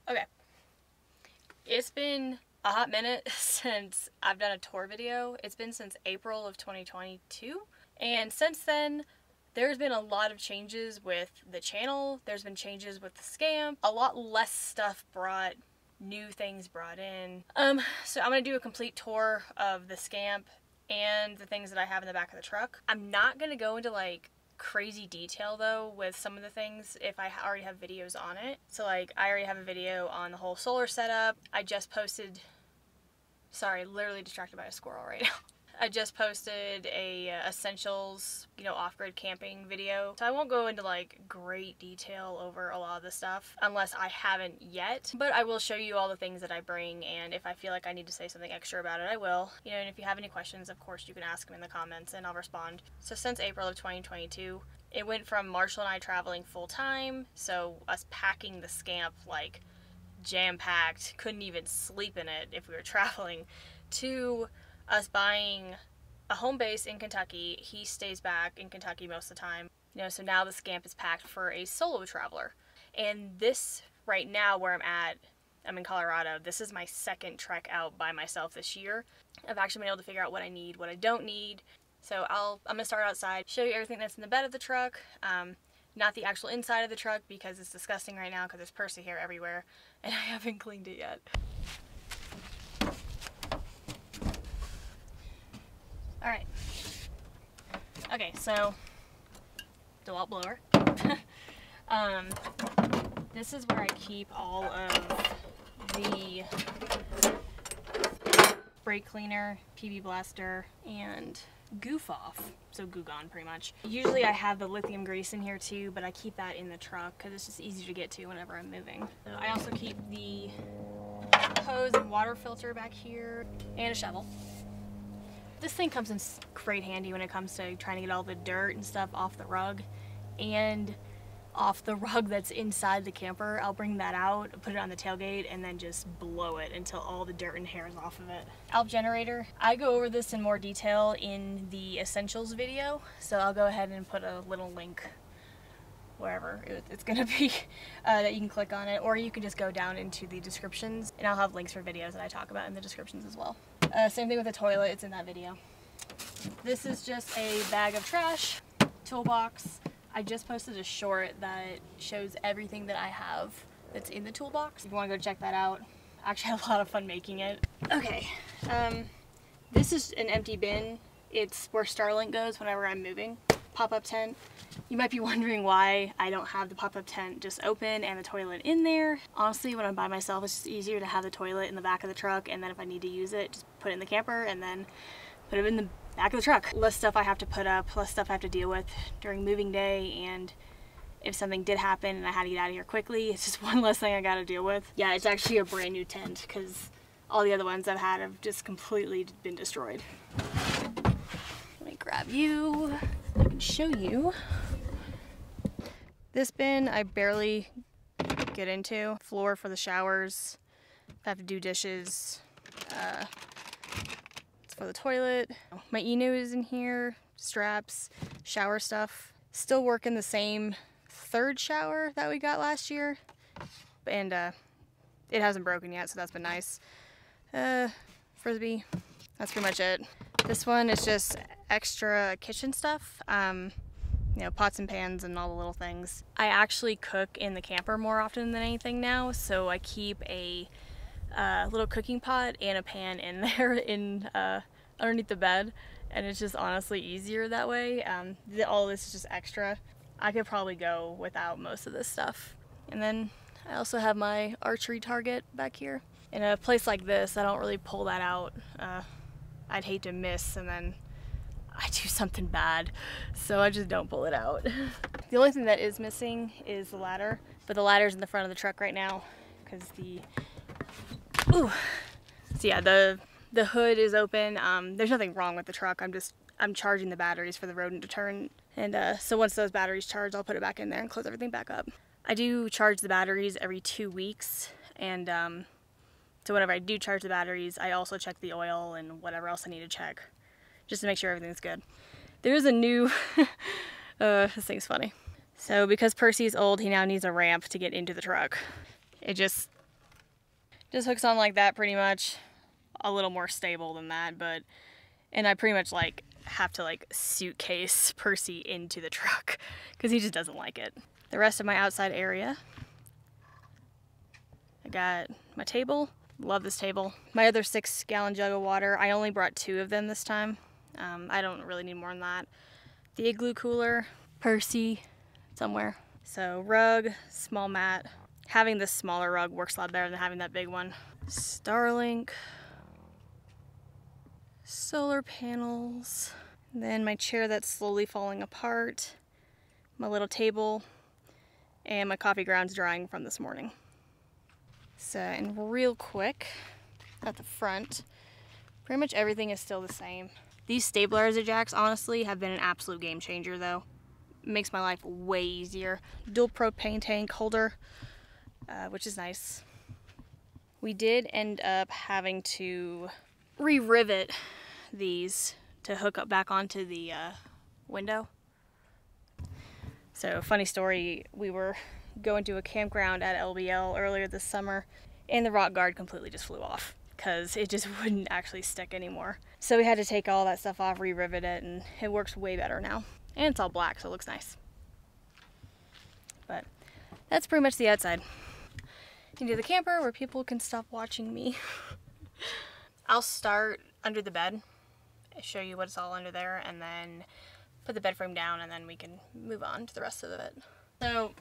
Okay. It's been a hot minute since I've done a tour video. It's been since April of 2022. And since then, there's been a lot of changes with the channel. There's been changes with the Scamp. A lot less stuff brought, new things brought in. So I'm gonna do a complete tour of the Scamp and the things that I have in the back of the truck. I'm not gonna go into like crazy detail though with some of the things if I already have videos on it. So like I already have a video on the whole solar setup. I just posted, sorry, literally distracted by a squirrel right now. I just posted a essentials, you know, off-grid camping video. So I won't go into like great detail over a lot of the stuff unless I haven't yet, but I will show you all the things that I bring, and if I feel like I need to say something extra about it, I will. You know, and if you have any questions, of course, you can ask them in the comments and I'll respond. So since April of 2022, it went from Marshall and I traveling full time, so us packing the Scamp like jam-packed, couldn't even sleep in it if we were traveling, to us buying a home base in Kentucky. He stays back in Kentucky most of the time. You know, so now the Scamp is packed for a solo traveler. And this, right now where I'm in Colorado, this is my second trek out by myself this year. I've actually been able to figure out what I need, what I don't need. So I'm gonna start outside, show you everything that's in the bed of the truck. Not the actual inside of the truck because it's disgusting right now because there's Percy hair everywhere and I haven't cleaned it yet. Alright, okay, so DeWalt blower. This is where I keep all of the brake cleaner, PB blaster, and goof off, so Goo Gone pretty much. Usually I have the lithium grease in here too, but I keep that in the truck because it's just easier to get to whenever I'm moving. So I also keep the hose and water filter back here, and a shovel. This thing comes in great handy when it comes to trying to get all the dirt and stuff off the rug and off the rug that's inside the camper. I'll bring that out, put it on the tailgate, and then just blow it until all the dirt and hair is off of it. Alp generator. I go over this in more detail in the essentials video, so I'll go ahead and put a little link wherever it's gonna be that you can click on it, or you can just go down into the descriptions and I'll have links for videos that I talk about in the descriptions as well. Same thing with the toilet, it's in that video. This is just a bag of trash, toolbox. I just posted a short that shows everything that I have that's in the toolbox. If you want to go check that out, I actually had a lot of fun making it. Okay, this is an empty bin. It's where Starlink goes whenever I'm moving. Pop-up tent. You might be wondering why I don't have the pop-up tent just open and the toilet in there. Honestly, when I'm by myself, it's just easier to have the toilet in the back of the truck, and then if I need to use it, just put it in the camper and then put it in the back of the truck. Less stuff I have to put up, less stuff I have to deal with during moving day, and if something did happen and I had to get out of here quickly, it's just one less thing I gotta deal with. Yeah, it's actually a brand new tent because all the other ones I've had have just completely been destroyed. Let me grab you. I can show you. This bin I barely get into. Floor for the showers. If I have to do dishes. It's for the toilet. My Enu is in here. Straps, shower stuff. Still working the same third shower that we got last year. And it hasn't broken yet, so that's been nice. Frisbee. That's pretty much it. This one is just extra kitchen stuff. You know, pots and pans and all the little things. I actually cook in the camper more often than anything now, so I keep a little cooking pot and a pan in there in underneath the bed, and it's just honestly easier that way. All this is just extra. I could probably go without most of this stuff. And then I also have my archery target back here. In a place like this, I don't really pull that out. I'd hate to miss and then I do something bad, so I just don't pull it out. The only thing that is missing is the ladder, but the ladder's in the front of the truck right now because so yeah, the hood is open. There's nothing wrong with the truck. I'm charging the batteries for the rodent deterrent, and so once those batteries charge, I'll put it back in there and close everything back up. I do charge the batteries every 2 weeks, and so whenever I do charge the batteries, I also check the oil and whatever else I need to check, just to make sure everything's good. There is a new, this thing's funny. So because Percy's old, he now needs a ramp to get into the truck. It just Just hooks on like that pretty much. A little more stable than that, but, and I pretty much like have to like suitcase Percy into the truck because he just doesn't like it. The rest of my outside area, I got my table. Love this table. My other 6-gallon jug of water, I only brought 2 of them this time. I don't really need more than that. The igloo cooler, Percy somewhere. So rug, small mat. Having this smaller rug works a lot better than having that big one. Starlink, solar panels, then my chair that's slowly falling apart, my little table, and my coffee grounds drying from this morning. So, and real quick, at the front, pretty much everything is still the same. These stabilizer jacks, honestly, have been an absolute game changer though. It makes my life way easier. Dual propane tank holder, which is nice. We did end up having to re-rivet these to hook up back onto the window. So, funny story, we were going to a campground at LBL earlier this summer and the rock guard completely just flew off because it just wouldn't actually stick anymore. So we had to take all that stuff off, re-rivet it, and it works way better now. And it's all black, so it looks nice. But that's pretty much the outside. Into the camper where people can stop watching me. I'll start under the bed, show you what's all under there, and then put the bed frame down, and then we can move on to the rest of it. So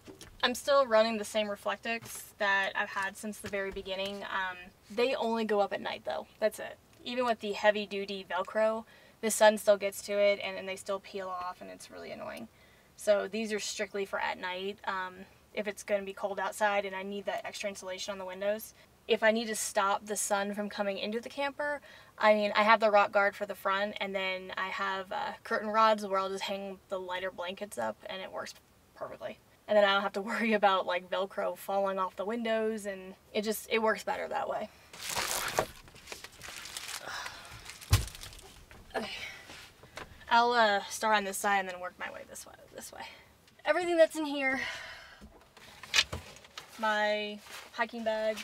I'm still running the same Reflectix that I've had since the very beginning. They only go up at night though, that's it. Even with the heavy duty Velcro, the sun still gets to it and they still peel off and it's really annoying. So these are strictly for at night. If it's going to be cold outside and I need that extra insulation on the windows. If I need to stop the sun from coming into the camper, I mean, I have the rock guard for the front, and then I have curtain rods where I'll just hang the lighter blankets up and it works perfectly. And then I don't have to worry about like Velcro falling off the windows, and it works better that way. Okay. I'll start on this side and then work my way this way. Everything that's in here, my hiking bag,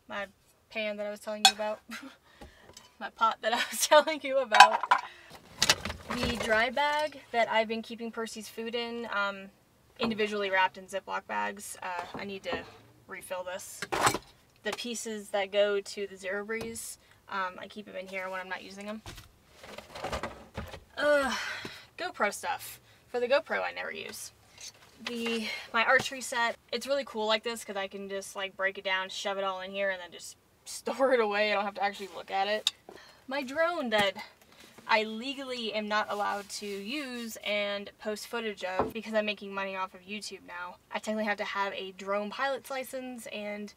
my pan that I was telling you about, my pot that I was telling you about, the dry bag that I've been keeping Percy's food in, individually wrapped in Ziploc bags. I need to refill this. The pieces that go to the Zero Breeze, I keep them in here when I'm not using them. GoPro stuff. For the GoPro I never use. My archery set, it's really cool like this because I can just like break it down, shove it all in here, and then just store it away. I don't have to actually look at it. My drone that I legally am not allowed to use and post footage of because I'm making money off of YouTube now. I technically have to have a drone pilot's license, and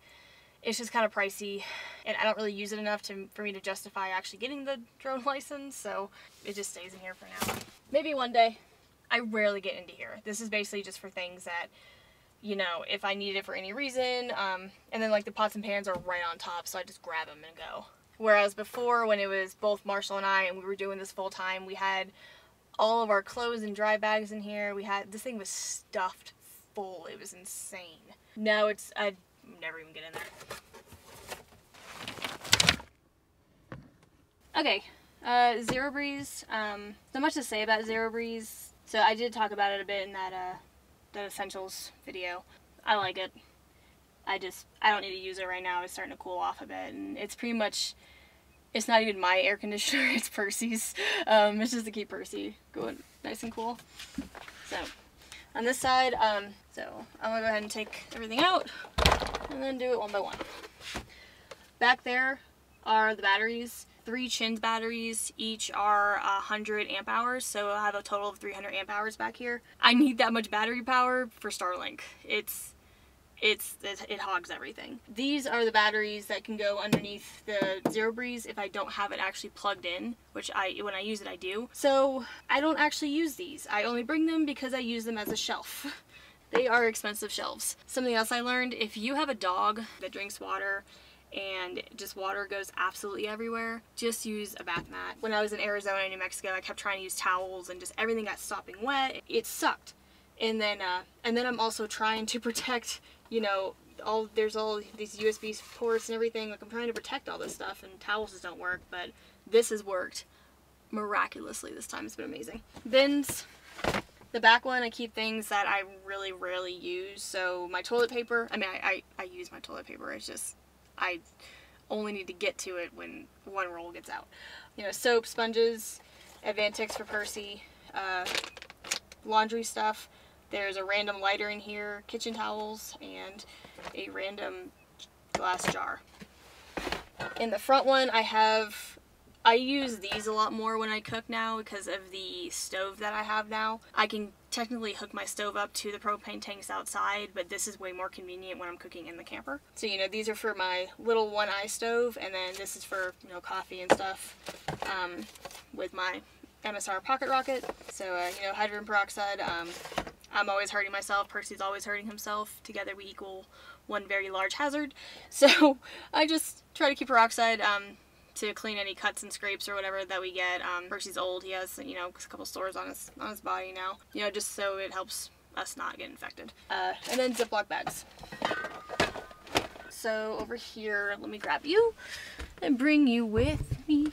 it's just kind of pricey, and I don't really use it enough for me to justify actually getting the drone license, so it just stays in here for now. Maybe one day. I rarely get into here. This is basically just for things that, you know, if I need it for any reason, and then like the pots and pans are right on top, so I just grab them and go. Whereas before, when it was both Marshall and I, and we were doing this full time, we had all of our clothes and dry bags in here. This thing was stuffed full. It was insane. Now I never even get in there. Okay, Zero Breeze. Not much to say about Zero Breeze. So I did talk about it a bit in that Essentials video. I like it. I don't need to use it right now. It's starting to cool off a bit, and it's pretty much, it's not even my air conditioner, it's Percy's. It's just to keep Percy going nice and cool. So, on this side, so I'm gonna go ahead and take everything out, and then do it one by one. Back there are the batteries. 3 Chins batteries, each are 100 amp hours, so I have a total of 300 amp hours back here. I need that much battery power for Starlink. It hogs everything. These are the batteries that can go underneath the Zero Breeze if I don't have it actually plugged in, which when I use it I do. So I don't actually use these. I only bring them because I use them as a shelf. They are expensive shelves. Something else I learned, if you have a dog that drinks water and just water goes absolutely everywhere, just use a bath mat. When I was in Arizona and New Mexico, I kept trying to use towels and just everything got sopping wet. It sucked. And then I'm also trying to protect, you know, there's all these USB ports and everything. Like, I'm trying to protect all this stuff, and towels just don't work, but this has worked miraculously this time. It's been amazing. Bins. The back one, I keep things that I really rarely use. So my toilet paper, I mean, I use my toilet paper. It's just, I only need to get to it when one roll gets out. You know, soap, sponges, Advantix for Percy, laundry stuff. There's a random lighter in here, kitchen towels, and a random glass jar. In the front one, I use these a lot more when I cook now because of the stove that I have now. I can technically hook my stove up to the propane tanks outside, but this is way more convenient when I'm cooking in the camper. So, you know, these are for my little one-eye stove, and then this is for, you know, coffee and stuff with my MSR pocket rocket. So, you know, hydrogen peroxide. I'm always hurting myself. Percy's always hurting himself. Together we equal one very large hazard. So I just try to keep peroxide to clean any cuts and scrapes or whatever that we get. Percy's old. He has, you know, a couple sores on his body now. You know, just so it helps us not get infected. And then Ziploc bags. So over here, let me grab you and bring you with me.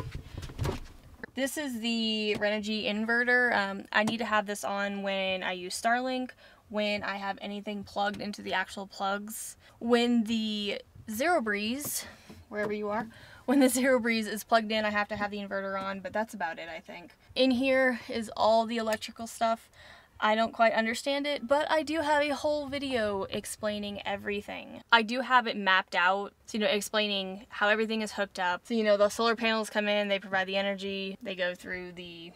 This is the Renogy inverter. I need to have this on when I use Starlink, when I have anything plugged into the actual plugs. When the Zero Breeze, wherever you are, when the Zero Breeze is plugged in, I have to have the inverter on, but that's about it, I think. In here is all the electrical stuff. I don't quite understand it, but I do have a whole video explaining everything. I do have it mapped out, so, you know, explaining how everything is hooked up. So, you know, the solar panels come in, they provide the energy, they go through the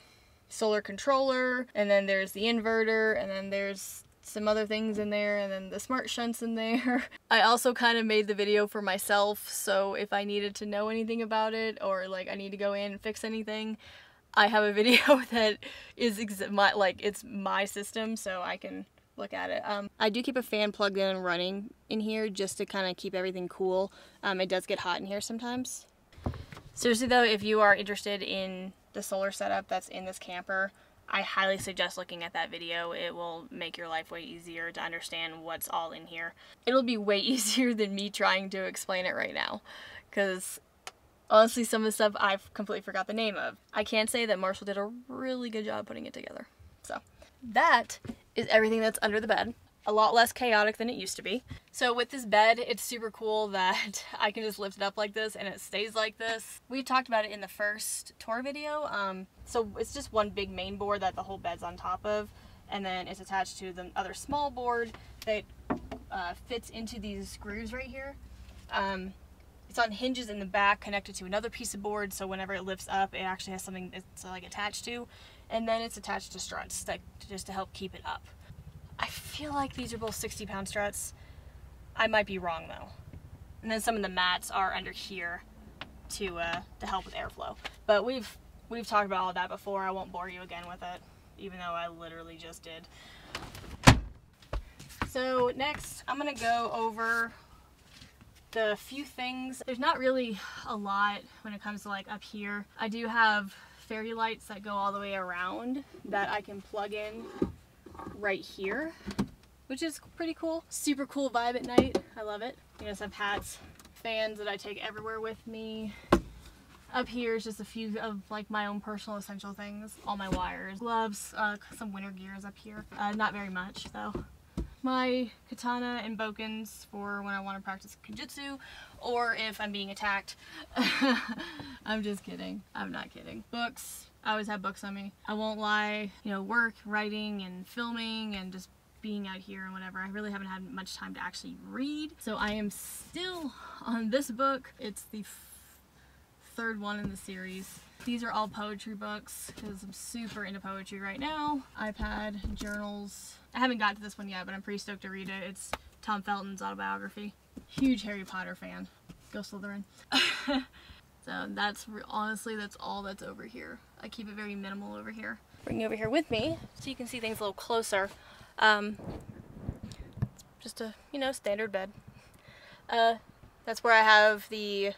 solar controller, and then there's the inverter, and then there's some other things in there, and then the smart shunts in there. I also kind of made the video for myself, so if I needed to know anything about it, or like I need to go in and fix anything, I have a video that is it's my system, so I can look at it. I do keep a fan plugged in and running in here just to kind of keep everything cool. It does get hot in here sometimes. Seriously though, if you are interested in the solar setup that's in this camper, I highly suggest looking at that video. It will make your life way easier to understand what's all in here. It'll be way easier than me trying to explain it right now, because honestly some of the stuff I've completely forgot the name of. I can say that Marshall did a really good job putting it together. So that is everything that's under the bed. A lot less chaotic than it used to be. So with this bed, it's super cool that I can just lift it up like this and it stays like this. We talked about it in the first tour video. So it's just one big main board that the whole bed's on top of, and then it's attached to the other small board that fits into these grooves right here. It's on hinges in the back connected to another piece of board, so whenever it lifts up, it actually has something it's like attached to, and then it's attached to struts just to help keep it up. I feel like these are both 60-pound struts. I might be wrong though. And then some of the mats are under here to help with airflow. But we've talked about all that before. I won't bore you again with it, even though I literally just did. So next, I'm gonna go over the few things. There's not really a lot when it comes to like up here. I do have fairy lights that go all the way around that I can plug in right here, which is pretty cool. Super cool vibe at night. I love it. You know, some hats, fans that I take everywhere with me. Up here is just a few of like my own personal essential things. All my wires, gloves, some winter gears up here. Not very much though. My katana and bokens for when I want to practice Kenjutsu, or if I'm being attacked. I'm just kidding. I'm not kidding. Books. I always have books on me. I won't lie, you know, work, writing, and filming, and just being out here and whatever. I really haven't had much time to actually read. So I am still on this book. It's the third one in the series. These are all poetry books because I'm super into poetry right now. iPad, journals. I haven't got to this one yet, but I'm pretty stoked to read it. It's Tom Felton's autobiography. Huge Harry Potter fan. Go Slytherin. So that's honestly, that's all that's over here. I keep it very minimal over here. Bring you over here with me so you can see things a little closer. Just a, you know, standard bed. That's where I have the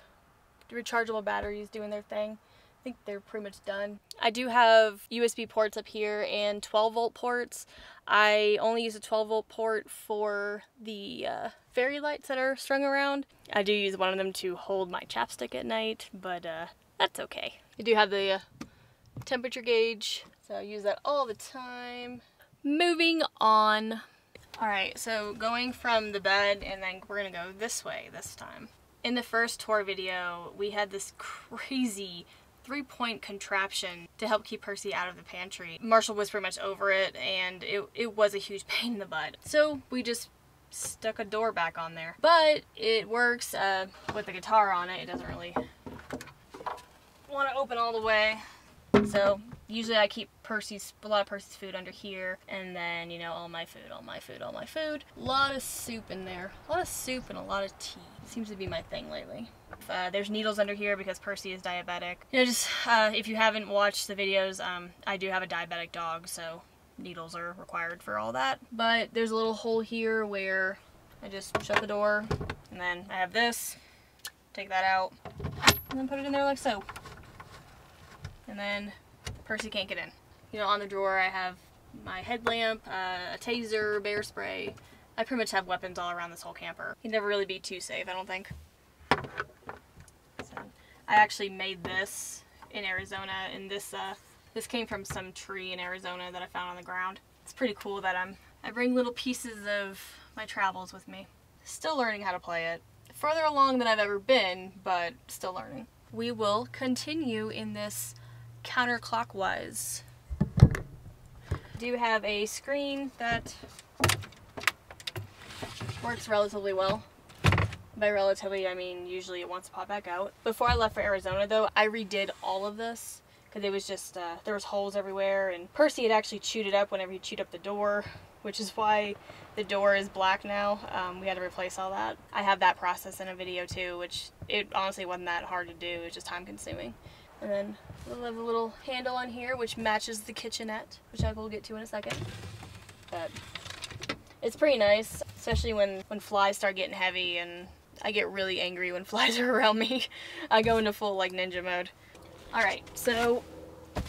rechargeable batteries doing their thing. think they're pretty much done. I do have USB ports up here and 12-volt ports. I only use a 12-volt port for the fairy lights that are strung around. I do use one of them to hold my chapstick at night, but that's okay. I do have the temperature gauge, so I use that all the time. Moving on. Alright, so going from the bed, and then we're gonna go this way this time. In the first tour video, we had this crazy 3-point contraption to help keep Percy out of the pantry. Marshall was pretty much over it, and it was a huge pain in the butt. So we just stuck a door back on there. But it works with the guitar on it. It doesn't really want to open all the way. So usually I keep a lot of Percy's food under here, and then, you know, all my food. A lot of soup in there. A lot of soup and a lot of tea. Seems to be my thing lately. There's needles under here because Percy is diabetic. You know, just if you haven't watched the videos, I do have a diabetic dog, so needles are required for all that. But there's a little hole here where I just shut the door, and then I have this. Take that out, and then put it in there like so. And then Percy can't get in. You know, on the drawer I have my headlamp, a taser, bear spray. I pretty much have weapons all around this whole camper. You'd never really be too safe, I don't think. So, I actually made this in Arizona, and this came from some tree in Arizona that I found on the ground. It's pretty cool that I bring little pieces of my travels with me. Still learning how to play it. Further along than I've ever been, but still learning. We will continue in this counterclockwise. I do have a screen that works relatively well. By relatively, I mean usually it wants to pop back out. Before I left for Arizona though, I redid all of this because it was just, there was holes everywhere, and Percy had actually chewed it up whenever he chewed up the door, which is why the door is black now. We had to replace all that. I have that process in a video too, which it honestly wasn't that hard to do, it was just time consuming. And then we'll have a little handle on here which matches the kitchenette, which I will get to in a second. But it's pretty nice, especially when flies start getting heavy, and I get really angry when flies are around me. I go into full like ninja mode. Alright, so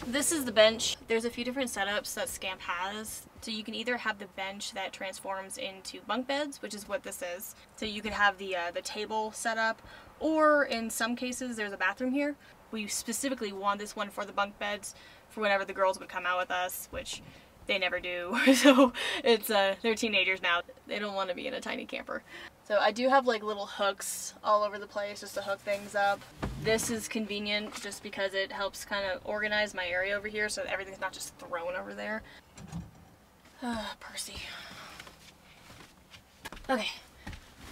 this is the bench. There's a few different setups that Scamp has. So you can either have the bench that transforms into bunk beds, which is what this is. So you could have the table set up, or in some cases there's a bathroom here. We specifically want this one for the bunk beds for whenever the girls would come out with us, which they never do. So it's they're teenagers now. They don't want to be in a tiny camper. So I do have like little hooks all over the place just to hook things up. This is convenient just because it helps kind of organize my area over here so that everything's not just thrown over there. Percy. Okay,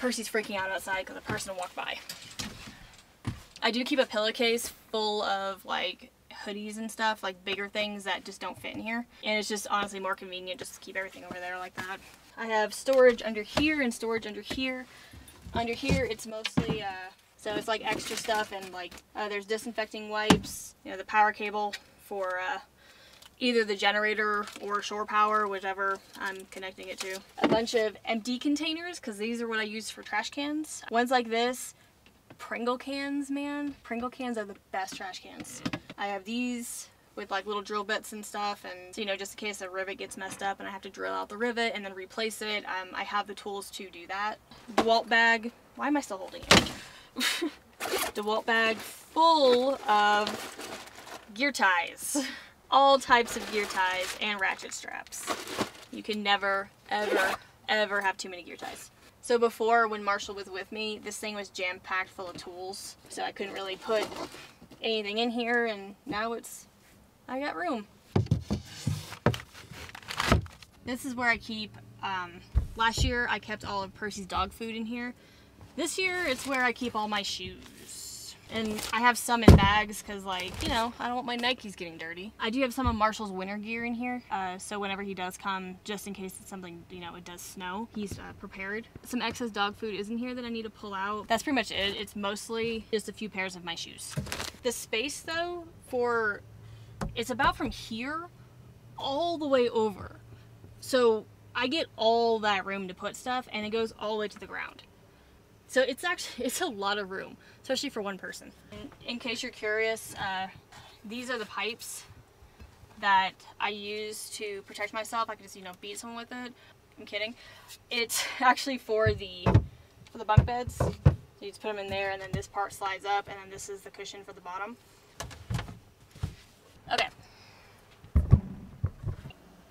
Percy's freaking out outside because a person walked by. I do keep a pillowcase full of like hoodies and stuff, like bigger things that just don't fit in here. And it's just honestly more convenient just to keep everything over there like that. I have storage under here and storage under here. Under here it's mostly, so it's like extra stuff, and like there's disinfecting wipes, you know, the power cable for either the generator or shore power, whichever I'm connecting it to. A bunch of empty containers, because these are what I use for trash cans. Ones like this. Pringle cans, man. Pringle cans are the best trash cans. I have these with like little drill bits and stuff, and so, you know, just in case a rivet gets messed up and I have to drill out the rivet and then replace it, I have the tools to do that. DeWalt bag. Why am I still holding it? DeWalt bag full of gear ties. All types of gear ties and ratchet straps. You can never, ever, ever have too many gear ties. So before, when Marshall was with me, this thing was jam-packed full of tools, so I couldn't really put anything in here, and now I got room. This is where I keep, last year I kept all of Percy's dog food in here. This year it's where I keep all my shoes. And I have some in bags because, like, you know, I don't want my Nikes getting dirty. I do have some of Marshall's winter gear in here, so whenever he does come, just in case it's something, you know, it does snow, he's prepared. Some excess dog food is in here that I need to pull out. That's pretty much it. It's mostly just a few pairs of my shoes. The space, though, it's about from here all the way over. So I get all that room to put stuff, and it goes all the way to the ground. So it's a lot of room, especially for one person. In case you're curious, These are the pipes that I use to protect myself. I could just, you know, beat someone with it. I'm kidding. It's actually for the bunk beds. So you just put them in there, and then this part slides up, and then this is the cushion for the bottom. Okay.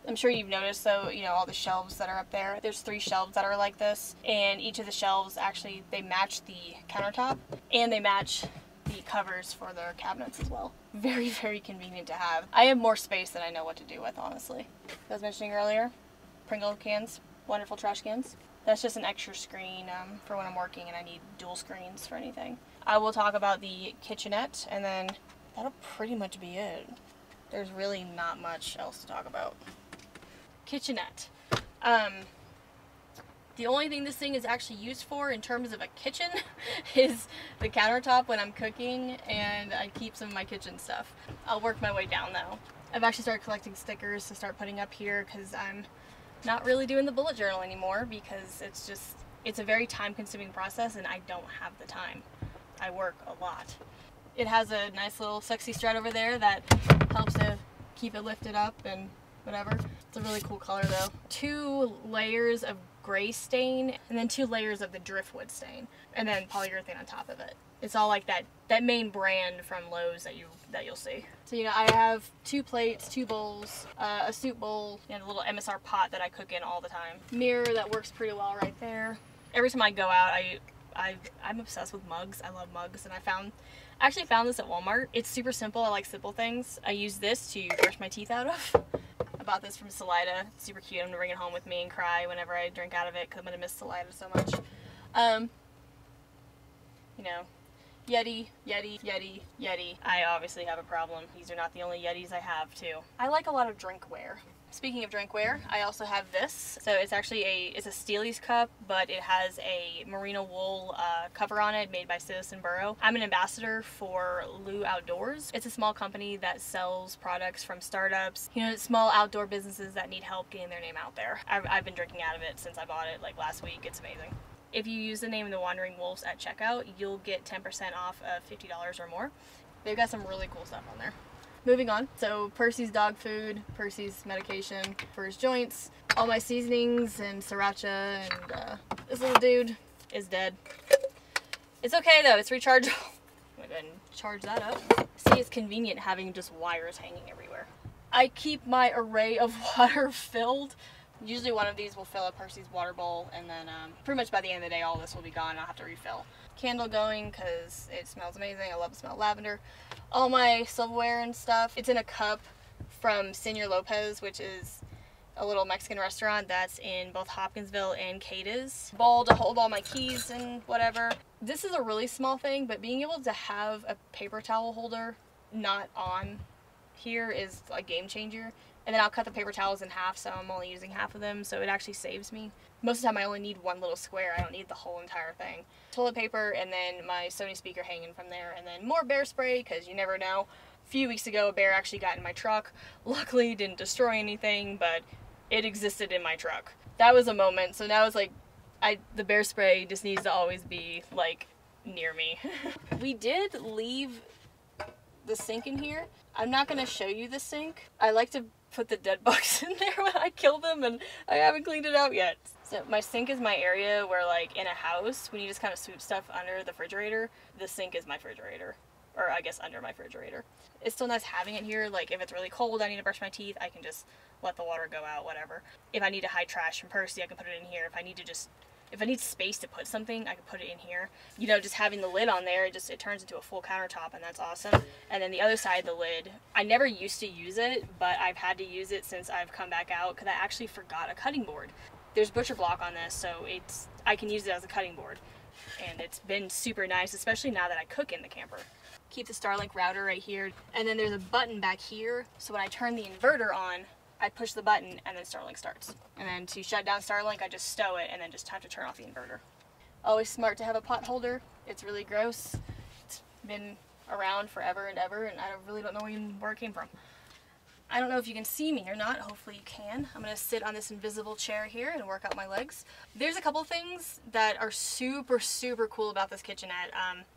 I'm sure you've noticed, though, you know, all the shelves that are up there. There's 3 shelves that are like this, and each of the shelves actually, they match the countertop, and they match the covers for their cabinets as well. Very, very convenient to have. I have more space than I know what to do with, honestly. As I was mentioning earlier, Pringle cans, wonderful trash cans. That's just an extra screen for when I'm working and I need dual screens for anything. I will talk about the kitchenette, and then that'll pretty much be it. There's really not much else to talk about. Kitchenette. The only thing this thing is actually used for in terms of a kitchen is the countertop when I'm cooking, and I keep some of my kitchen stuff. I'll work my way down though. I've actually started collecting stickers to start putting up here because I'm not really doing the bullet journal anymore because it's a very time-consuming process and I don't have the time. I work a lot. It has a nice little sexy strut over there that helps to keep it lifted up and whatever. It's a really cool color though. 2 layers of gray stain and then 2 layers of the driftwood stain and then polyurethane on top of it. It's all like that main brand from Lowe's that you'll see. So, you know, I have 2 plates, 2 bowls, a soup bowl, and a little MSR pot that I cook in all the time. Mirror that works pretty well right there. Every time I go out, I'm obsessed with mugs. I love mugs, and I actually found this at Walmart. It's super simple. I like simple things. I use this to brush my teeth out of. I bought this from Salida. It's super cute. I'm gonna bring it home with me and cry whenever I drink out of it because I'm gonna miss Salida so much. You know, Yeti, Yeti, Yeti, Yeti. I obviously have a problem. These are not the only Yetis I have too. I like a lot of drinkware. Speaking of drinkware, I also have this. So it's actually it's a Steely's cup, but it has a merino wool cover on it made by Citizen Burrow. I'm an ambassador for LUE Outdoors. It's a small company that sells products from startups, you know, small outdoor businesses that need help getting their name out there. I've been drinking out of it since I bought it like last week. It's amazing. If you use the name The Wandering Wolves at checkout, you'll get 10% off of $50 or more. They've got some really cool stuff on there. Moving on, so Percy's dog food, Percy's medication for his joints, all my seasonings and sriracha, and this little dude is dead. It's okay though, it's rechargeable. I'm gonna go ahead and charge that up. See, it's convenient having just wires hanging everywhere. I keep my array of water filled. Usually one of these will fill up Percy's water bowl, and then pretty much by the end of the day all this will be gone and I'll have to refill. Candle going because it smells amazing. I love the smell of lavender. All my silverware and stuff, it's in a cup from Senor Lopez, which is a little Mexican restaurant that's in both Hopkinsville and Cadiz. Bowl to hold all my keys and whatever. This is a really small thing, but being able to have a paper towel holder not on here is a game changer. And then I'll cut the paper towels in half, so I'm only using half of them, so it actually saves me. Most of the time I only need one little square. I don't need the whole entire thing. Toilet paper, and then my Sony speaker hanging from there, and then more bear spray, because you never know. A few weeks ago, a bear actually got in my truck. Luckily, it didn't destroy anything, but it existed in my truck. That was a moment, so now it's like, the bear spray just needs to always be, like, near me. We did leave the sink in here. I'm not going to show you the sink. I like to put the dead bugs in there when I kill them, and I haven't cleaned it out yet. So my sink is my area where, like, in a house, when you just kind of sweep stuff under the refrigerator, the sink is my refrigerator. Or I guess under my refrigerator. It's still nice having it here. Like, if it's really cold, I need to brush my teeth, I can just let the water go out, whatever. If I need to hide trash from Percy, I can put it in here. If I need space to put something, I can put it in here. You know, just having the lid on there, it turns into a full countertop, and that's awesome. And then the other side of the lid, I never used to use it, but I've had to use it since I've come back out because I actually forgot a cutting board. There's butcher block on this, so I can use it as a cutting board. And it's been super nice, especially now that I cook in the camper. Keep the Starlink router right here, and then there's a button back here, so when I turn the inverter on, I push the button and then Starlink starts. And then to shut down Starlink, I just stow it and then just have to turn off the inverter. Always smart to have a pot holder. It's really gross. It's been around forever and ever, and I really don't know even where it came from. I don't know if you can see me or not. Hopefully you can. I'm going to sit on this invisible chair here and work out my legs. There's a couple things that are super, super cool about this kitchenette.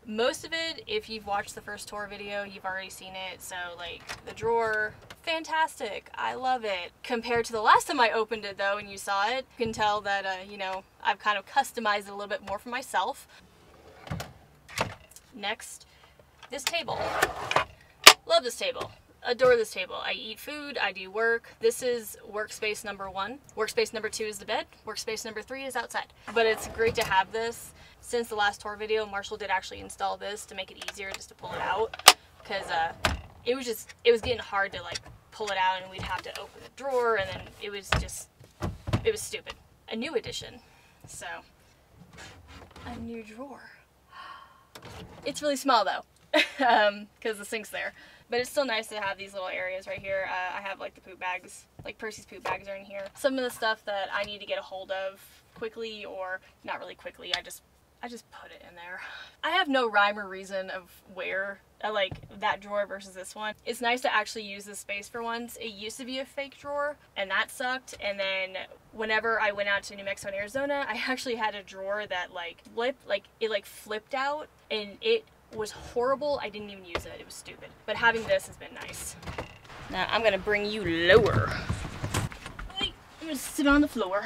Most of it, if you've watched the first tour video, you've already seen it. So like the drawer, fantastic. I love it. Compared to the last time I opened it though, and you saw it, you can tell that, you know, I've kind of customized it a little bit more for myself. Next, this table. Love this table. Adore this table. I eat food, I do work. This is workspace number 1. Workspace number 2 is the bed. Workspace number 3 is outside. But it's great to have this. Since the last tour video, Marshall did actually install this to make it easier just to pull it out. Because it was getting hard to like pull it out, and we'd have to open the drawer, and then it was stupid. A new addition. So, a new drawer. It's really small though, because the sink's there. But it's still nice to have these little areas right here. I have like the poop bags, like Percy's poop bags are in here. Some of the stuff that I need to get a hold of quickly, or not really quickly, I just put it in there. I have no rhyme or reason of where I like that drawer versus this one. It's nice to actually use this space for once. It used to be a fake drawer, and that sucked. And then whenever I went out to New Mexico and Arizona, I actually had a drawer that flipped out, and it was horrible. I didn't even use it. It was stupid. But having this has been nice. Now I'm gonna bring you lower. I'm gonna sit on the floor.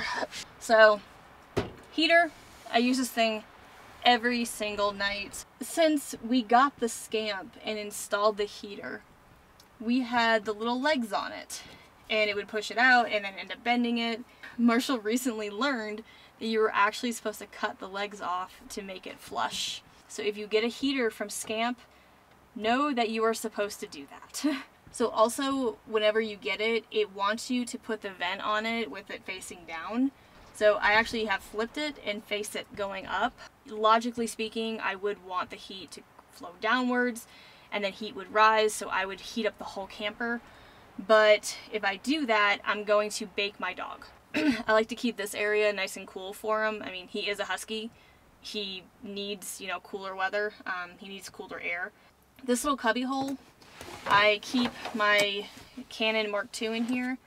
So, heater. I use this thing every single night. Since we got the Scamp and installed the heater, we had the little legs on it, and it would push it out and then end up bending it. Marshall recently learned that you were actually supposed to cut the legs off to make it flush. So if you get a heater from Scamp, know that you are supposed to do that. So also, whenever you get it, it wants you to put the vent on it with it facing down. So I actually have flipped it and faced it going up. Logically speaking, I would want the heat to flow downwards, and then heat would rise, so I would heat up the whole camper. But if I do that, I'm going to bake my dog. I like to keep this area nice and cool for him. I mean, he is a husky. He needs, you know, cooler weather. He needs cooler air. This little cubby hole, I keep my Canon Mark II in here,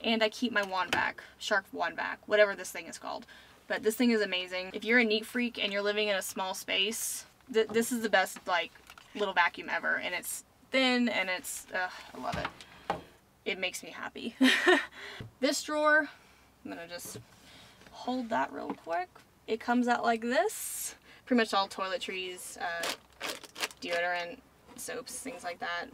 and I keep my wand vac, shark wand vac, whatever this thing is called. But this thing is amazing. If you're a neat freak and you're living in a small space, this is the best, like, little vacuum ever. And it's thin, and it's, I love it. It makes me happy. This drawer, I'm gonna just hold that real quick. It comes out like this. Pretty much all toiletries, deodorant, soaps, things like that.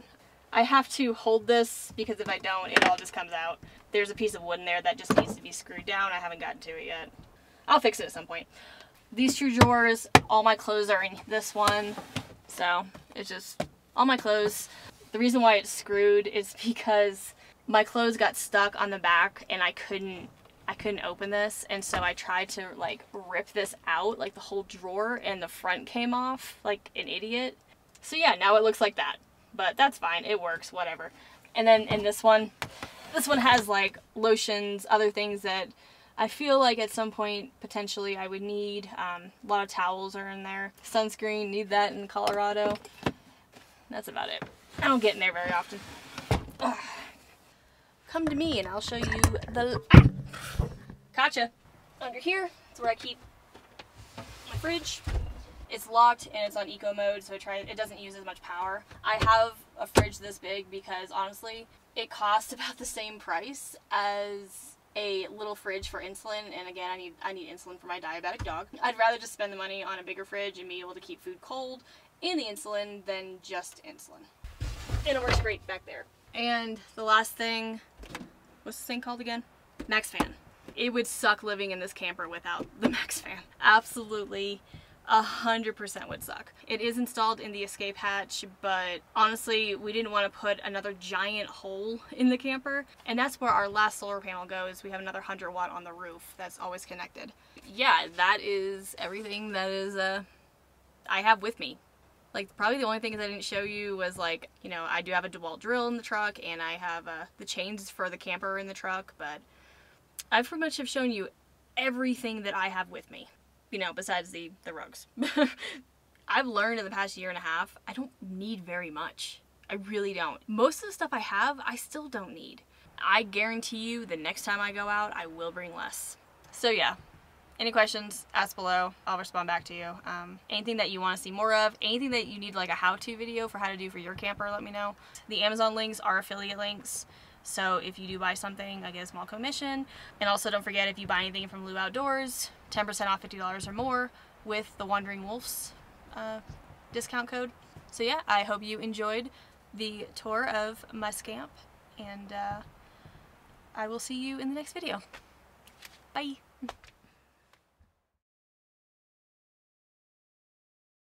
I have to hold this because if I don't, it all just comes out. There's a piece of wood in there that just needs to be screwed down. I haven't gotten to it yet. I'll fix it at some point. These two drawers, all my clothes are in this one. So it's just all my clothes. The reason why it's screwed is because my clothes got stuck on the back and I couldn't open this, and so I tried to like rip this out, like the whole drawer, and the front came off like an idiot. So yeah, now it looks like that, but that's fine, it works, whatever. And then in this one has like lotions, other things that I feel like at some point potentially I would need. A lot of towels are in there. Sunscreen, need that in Colorado. That's about it. I don't get in there very often. Ugh. Come to me and I'll show you the... Gotcha. Under here, that's where I keep my fridge. It's locked and it's on eco mode, so it doesn't use as much power. I have a fridge this big because honestly, it costs about the same price as a little fridge for insulin, and again, I need insulin for my diabetic dog. I'd rather just spend the money on a bigger fridge and be able to keep food cold and the insulin than just insulin. And it works great back there. And the last thing, what's this thing called again? Max fan. It would suck living in this camper without the Max fan. Absolutely 100% would suck. It is installed in the escape hatch, but honestly, we didn't want to put another giant hole in the camper, and that's where our last solar panel goes. We have another 100 watt on the roof that's always connected. Yeah, that is everything that is I have with me. Like, probably the only things I didn't show you was, like, you know, I do have a DeWalt drill in the truck, and I have the chains for the camper in the truck, but I pretty much have shown you everything that I have with me, you know, besides the rugs. I've learned in the past year and a half, I don't need very much. I really don't. Most of the stuff I have, I still don't need. I guarantee you the next time I go out, I will bring less. So yeah, any questions, ask below. I'll respond back to you. Anything that you want to see more of, anything that you need like a how-to video for how to do for your camper, let me know. The Amazon links are affiliate links. So if you do buy something, I get a small commission. And also don't forget, if you buy anything from LUE Outdoors, 10% off $50 or more with the Wandering Wolves discount code. So yeah, I hope you enjoyed the tour of my Scamp, and I will see you in the next video. Bye!